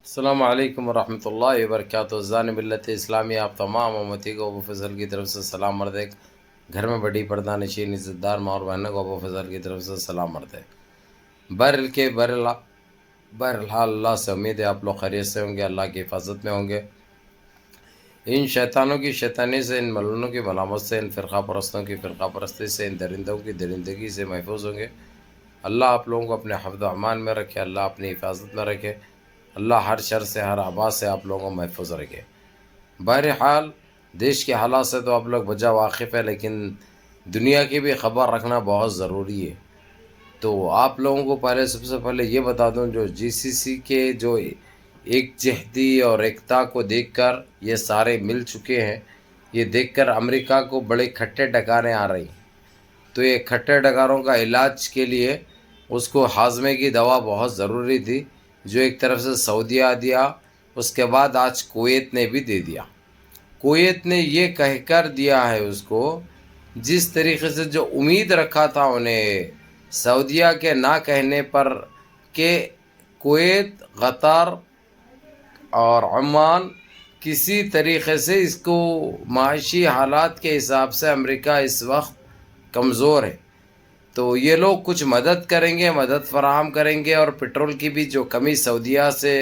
السلام علیکم ورحمۃ اللہ وبرکاتہ۔ جانب ملت اسلامی آپ تمام امتی کو ابو فضل کی طرف سے سلام مرد ہے۔ گھر میں بڑی پردہ نشین عزت دار ماں اور بہنوں کو ابو فضل کی طرف سے سلام مرد ہے۔ بہرحال اللہ سے امید ہے آپ لوگ خیریت سے ہوں گے، اللہ کی حفاظت میں ہوں گے، ان شیطانوں کی شیطانی سے، ان ملعونوں کی ملامت سے، ان فرقہ پرستوں کی فرقہ پرستی سے، ان درندوں کی درندگی سے محفوظ ہوں گے۔ اللہ آپ لوگوں کو اپنے حفظ و امان میں رکھے، اللہ اپنی حفاظت میں رکھے، اللہ ہر شر سے، ہر آبا سے آپ لوگوں کو محفوظ رکھے۔ بہرحال دیش کے حالات سے تو آپ لوگ بجا واقف ہے، لیکن دنیا کی بھی خبر رکھنا بہت ضروری ہے۔ تو آپ لوگوں کو سب سے پہلے یہ بتا دوں، جو جی سی سی کے جو ایک جہتی اور ایکتا کو دیکھ کر یہ سارے مل چکے ہیں، یہ دیکھ کر امریکہ کو بڑے کھٹے ڈکاریں آ رہی ہیں۔ تو یہ کھٹے ڈکاروں کا علاج کے لیے اس کو ہاضمے کی دوا بہت ضروری تھی، جو ایک طرف سے سعودیہ دیا، اس کے بعد آج کویت نے بھی دے دیا۔ کویت نے یہ کہہ کر دیا ہے اس کو، جس طریقے سے جو امید رکھا تھا انہیں سعودیہ کے نہ کہنے پر، کہ کویت، قطر اور عمان کسی طریقے سے اس کو معاشی حالات کے حساب سے امریکہ اس وقت کمزور ہے، تو یہ لوگ کچھ مدد کریں گے، مدد فراہم کریں گے، اور پٹرول کی بھی جو کمی سعودیہ سے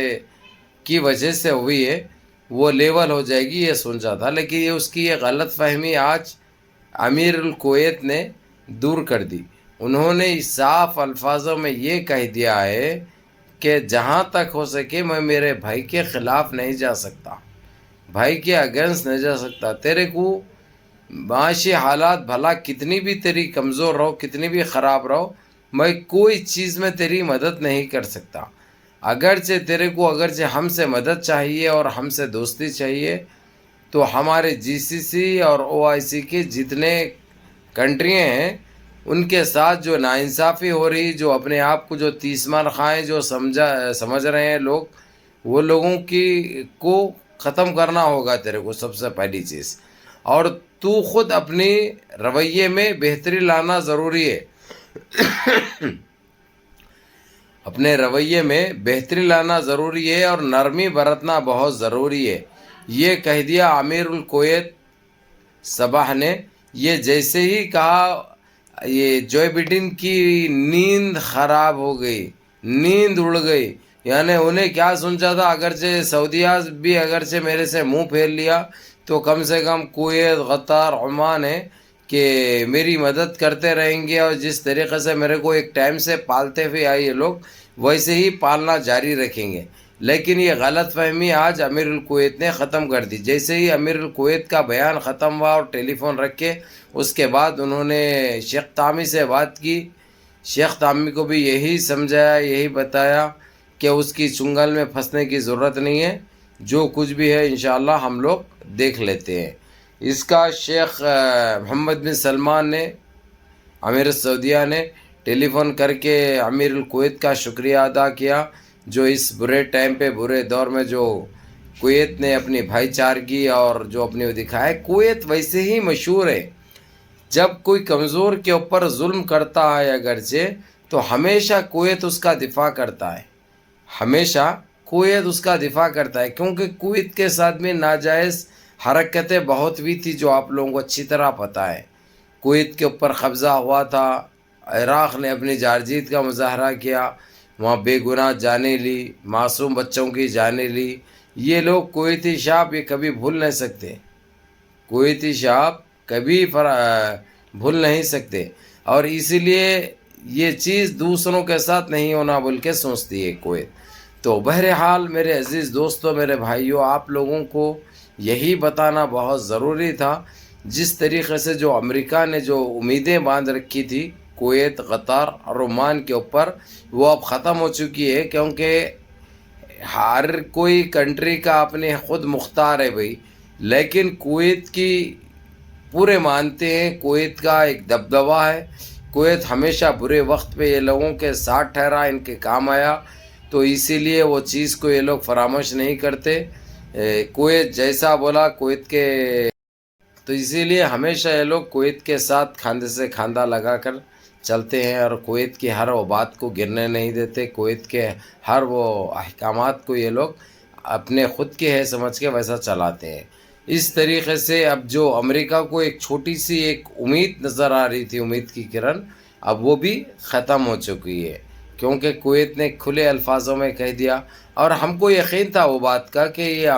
کی وجہ سے ہوئی ہے وہ لیول ہو جائے گی، یہ سوچا تھا۔ لیکن یہ اس کی یہ غلط فہمی آج امیر الکویت نے دور کر دی۔ انہوں نے صاف الفاظوں میں یہ کہہ دیا ہے کہ جہاں تک ہو سکے میں میرے بھائی کے خلاف نہیں جا سکتا، بھائی کے اگینسٹ نہیں جا سکتا۔ تیرے کو معاشی حالات بھلا کتنی بھی تیری کمزور رہو، کتنی بھی خراب رہو، میں کوئی چیز میں تیری مدد نہیں کر سکتا۔ اگرچہ ہم سے مدد چاہیے اور ہم سے دوستی چاہیے، تو ہمارے جی سی سی اور او آئی سی کے جتنے کنٹریاں ہیں ان کے ساتھ جو ناانصافی ہو رہی، جو اپنے آپ کو جو تیسمان خائیں جو سمجھ رہے ہیں لوگ، وہ لوگوں کو ختم کرنا ہوگا تیرے کو، سب سے پہلی چیز۔ اور تو خود اپنی رویے میں بہتری لانا ضروری ہے، اپنے رویے میں بہتری لانا ضروری ہے، اور نرمی برتنا بہت ضروری ہے۔ یہ کہہ دیا امیر الکویت صباح نے۔ یہ جیسے ہی کہا، یہ جو بائیڈن کی نیند خراب ہو گئی، نیند اڑ گئی۔ یعنی انہیں کیا سوچا تھا، اگرچہ سعودیہ بھی اگرچہ میرے سے منہ پھیر لیا، تو کم سے کم کویت، قطر، عمان ہے کہ میری مدد کرتے رہیں گے، اور جس طریقے سے میرے کو ایک ٹائم سے پالتے ہوئے آئے یہ لوگ، ویسے ہی پالنا جاری رکھیں گے۔ لیکن یہ غلط فہمی آج امیر الکویت نے ختم کر دی۔ جیسے ہی امیر الکویت کا بیان ختم ہوا اور ٹیلی فون رکھ کے، اس کے بعد انہوں نے شیخ طامی سے بات کی۔ شیخ طامی کو بھی یہی سمجھایا، یہی بتایا کہ اس کی چنگل میں پھنسنے کی ضرورت نہیں ہے، جو کچھ بھی ہے انشاءاللہ ہم لوگ دیکھ لیتے ہیں۔ اس کا شیخ محمد بن سلمان نے، امیر سعودیہ نے ٹیلی فون کر کے امیر الکویت کا شکریہ ادا کیا، جو اس برے ٹائم پہ، برے دور میں جو کویت نے اپنی بھائی چارگی اور جو اپنی وہ دکھائے۔ کویت ویسے ہی مشہور ہے، جب کوئی کمزور کے اوپر ظلم کرتا ہے اگرچہ، تو ہمیشہ کویت اس کا دفاع کرتا ہے، ہمیشہ کویت اس کا دفاع کرتا ہے، کیونکہ کویت کے ساتھ میں ناجائز حرکتیں بہت ہوئی تھی، جو آپ لوگوں کو اچھی طرح پتہ ہے۔ کویت کے اوپر قبضہ ہوا تھا، عراق نے اپنی جارجیت کا مظاہرہ کیا، وہاں بے گناہ جانیں لی، معصوم بچوں کی جانیں لی۔ یہ لوگ کویتی شعب یہ کبھی بھول نہیں سکتے، کویتی شعب کبھی بھول نہیں سکتے، اور اسی لیے یہ چیز دوسروں کے ساتھ نہیں ہونا بول کے سوچتی ہے کویت۔ تو بہرحال میرے عزیز دوستوں، میرے بھائیوں، آپ لوگوں کو یہی بتانا بہت ضروری تھا، جس طریقے سے جو امریکہ نے جو امیدیں باندھ رکھی تھی کویت، قطر اور عمان کے اوپر، وہ اب ختم ہو چکی ہے، کیونکہ ہر کوئی کنٹری کا اپنے خود مختار ہے بھائی۔ لیکن کویت کی پورے مانتے ہیں، کویت کا ایک دبدبہ ہے، کویت ہمیشہ برے وقت پہ یہ لوگوں کے ساتھ ٹھہرا، ان کے کام آیا، تو اسی لیے وہ چیز کو یہ لوگ فراموش نہیں کرتے۔ کویت جیسا بولا کویت کے، تو اسی لیے ہمیشہ یہ لوگ کویت کے ساتھ کھاندے سے کھاندہ لگا کر چلتے ہیں اور کویت کی ہر وہ بات کو گرنے نہیں دیتے. کویت کے ہر وہ احکامات کو یہ لوگ اپنے خود کے ہے سمجھ کے ویسا چلاتے ہیں. اس طریقے سے اب جو امریکہ کو ایک چھوٹی سی ایک امید نظر آ رہی تھی، امید کی کرن، اب وہ بھی ختم ہو چکی ہے، کیونکہ کویت نے کھلے الفاظوں میں کہہ دیا. اور ہم کو یقین تھا وہ بات کا کہ یہ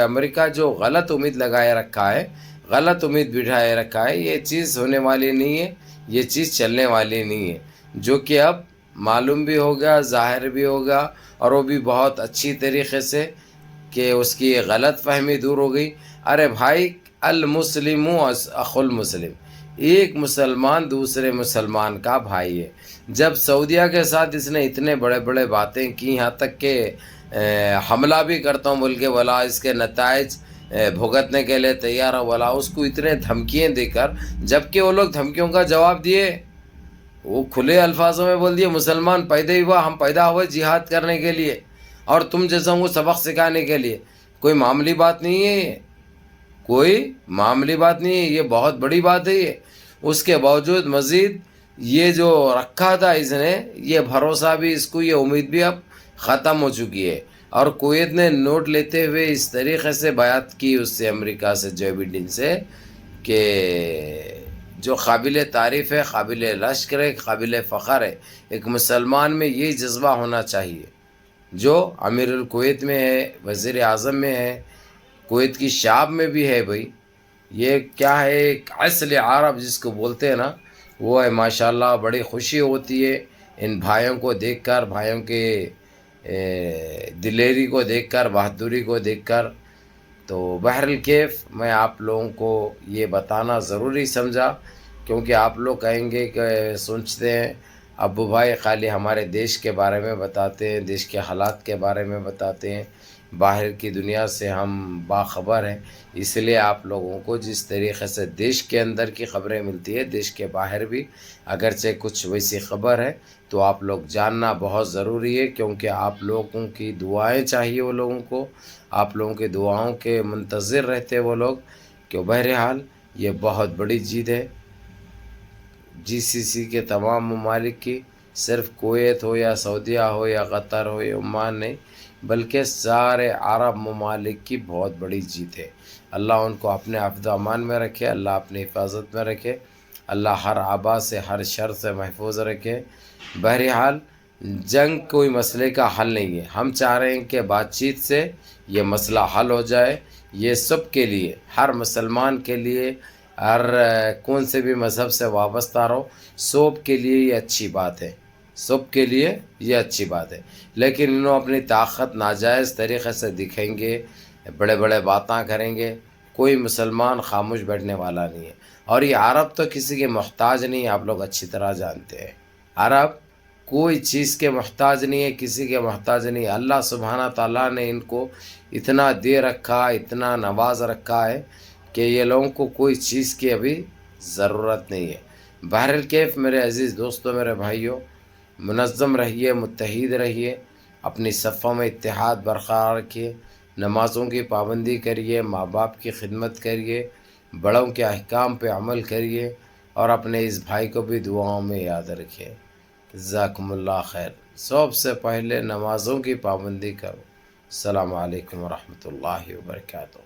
امریکہ جو غلط امید لگائے رکھا ہے، غلط امید بٹھائے رکھا ہے، یہ چیز ہونے والی نہیں ہے، یہ چیز چلنے والی نہیں ہے، جو کہ اب معلوم بھی ہوگا، ظاہر بھی ہوگا، اور وہ بھی بہت اچھی طریقے سے کہ اس کی غلط فہمی دور ہو گئی. ارے بھائی، المسلم اخو المسلم، ایک مسلمان دوسرے مسلمان کا بھائی ہے. جب سعودیہ کے ساتھ اس نے اتنے بڑے بڑے باتیں کی، یہاں تک کہ حملہ بھی کرتا ہوں بول کے بولا، اس کے نتائج بھگتنے کے لیے تیار ہو بولا، اس کو اتنے دھمکیاں دے کر، جبکہ وہ لوگ دھمکیوں کا جواب دیے، وہ کھلے الفاظوں میں بول دیے مسلمان پیدا ہی ہوا، ہم پیدا ہوئے جہاد کرنے کے لیے اور تم جیسا کو سبق سکھانے کے لیے. کوئی معمولی بات نہیں ہے یہ، کوئی معمولی بات نہیں ہے، یہ بہت بڑی بات ہے یہ. اس کے باوجود مزید یہ جو رکھا تھا اس نے، یہ بھروسہ بھی، اس کو یہ امید بھی اب ختم ہو چکی ہے. اور کویت نے نوٹ لیتے ہوئے اس طریقے سے بیعت کی اس سے، امریکہ سے، جو بائیڈن سے، کہ جو قابل تعریف ہے، قابل لشکر ہے، قابل فخر ہے. ایک مسلمان میں یہ جذبہ ہونا چاہیے جو امیر الکویت میں ہے، وزیر اعظم میں ہے، کویت کی شعب میں بھی ہے. بھائی یہ کیا ہے، ایک اصل عرب جس کو بولتے ہیں نا، وہ ہے. ماشاءاللہ بڑی خوشی ہوتی ہے ان بھائیوں کو دیکھ کر، بھائیوں کے دلیری کو دیکھ کر، بہادری کو دیکھ کر. تو بہرکیف میں آپ لوگوں کو یہ بتانا ضروری سمجھا، کیونکہ آپ لوگ کہیں گے کہ سوچتے ہیں ابو بھائی خالی ہمارے دیش کے بارے میں بتاتے ہیں، دیش کے حالات کے بارے میں بتاتے ہیں، باہر کی دنیا سے ہم باخبر ہیں. اس لیے آپ لوگوں کو جس طریقے سے دیش کے اندر کی خبریں ملتی ہے، دیش کے باہر بھی اگرچہ کچھ ویسی خبر ہے، تو آپ لوگ جاننا بہت ضروری ہے، کیونکہ آپ لوگوں کی دعائیں چاہیے وہ لوگوں کو، آپ لوگوں کی دعاؤں کے منتظر رہتے وہ لوگ. کہ بہرحال یہ بہت بڑی جیت ہے جی سی سی کے تمام ممالک کی، صرف کویت ہو یا سعودیہ ہو یا قطر ہو یا عمان نہیں، بلکہ سارے عرب ممالک کی بہت بڑی جیت ہے. اللہ ان کو اپنے حفظ و امان میں رکھے، اللہ اپنی حفاظت میں رکھے، اللہ ہر آبا سے، ہر شر سے محفوظ رکھے. بہرحال جنگ کوئی مسئلے کا حل نہیں ہے، ہم چاہ رہے ہیں کہ بات چیت سے یہ مسئلہ حل ہو جائے. یہ سب کے لیے، ہر مسلمان کے لیے، ہر کون سے بھی مذہب سے وابستہ رہو، سب کے لیے یہ اچھی بات ہے، سب کے لیے یہ اچھی بات ہے. لیکن انہوں اپنی طاقت ناجائز طریقے سے دکھیں گے، بڑے بڑے باتاں کریں گے، کوئی مسلمان خاموش بیٹھنے والا نہیں ہے. اور یہ عرب تو کسی کے محتاج نہیں ہے، آپ لوگ اچھی طرح جانتے ہیں. عرب کوئی چیز کے محتاج نہیں ہے، کسی کے محتاج نہیں ہے. اللہ سبحانہ تعالیٰ نے ان کو اتنا دے رکھا، اتنا نواز رکھا ہے کہ یہ لوگوں کو کوئی چیز کی ابھی ضرورت نہیں ہے. بہرکیف میرے عزیز دوستوں، میرے بھائیوں، منظم رہیے، متحد رہیے، اپنی صفوں میں اتحاد برقرار رکھیے، نمازوں کی پابندی کریے، ماں باپ کی خدمت کریے، بڑوں کے احکام پہ عمل کریے، اور اپنے اس بھائی کو بھی دعاؤں میں یاد رکھیے. جزاکم اللہ خیر. سب سے پہلے نمازوں کی پابندی کرو. السلام علیکم ورحمۃ اللہ وبرکاتہ.